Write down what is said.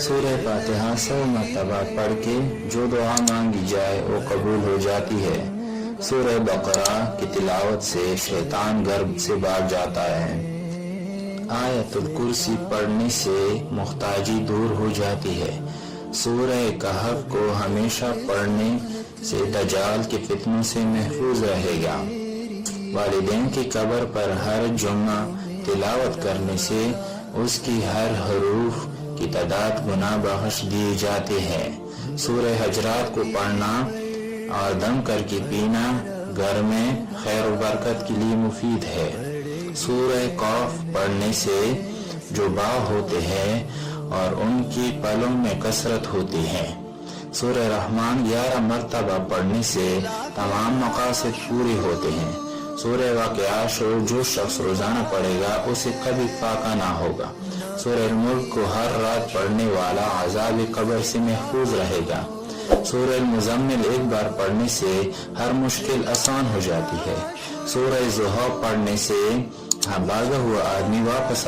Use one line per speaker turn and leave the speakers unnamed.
سورہ فاتحہ 100 مرتبہ پڑھ کے جو دعا مانگی جائے وہ قبول ہو جاتی ہے۔ سورہ بقرہ کی تلاوت سے شیطان گھر سے بھاگ جاتا ہے۔ آیت الکرسی پڑھنے سے محتاجی دور ہو جاتی ہے۔ سورہ کہف کو ہمیشہ پڑھنے سے دجال کے فتنوں سے محفوظ رہے گا۔ والدین کی قبر پر ہر جمعہ تلاوت کرنے سے اس کی ہر حروف کی تعداد گناہ بخش دی جاتی ہے۔ سورہ حجرات کو پڑھنا اور دم کر کے پینا گھر میں خیر و برکت کے لیے مفید ہے۔ سورہ قاف پڑھنے سے جو باغ ہوتے ہیں اور ان کی پلوں میں کثرت ہوتی ہے۔ سورہ رحمان 11 مرتبہ پڑھنے سے تمام مقاصد پورے ہوتے ہیں۔ سورہ واقعات جو شخص روزانہ پڑھے گا اسے کبھی فاقہ نہ ہوگا۔ سورہ الملک کو ہر رات پڑھنے والا عذاب قبر سے محفوظ رہے گا۔ سورہ المزمل ایک بار پڑھنے سے ہر مشکل آسان ہو جاتی ہے۔ سورہ ضحیٰ پڑھنے سے بھاگا ہوا آدمی واپس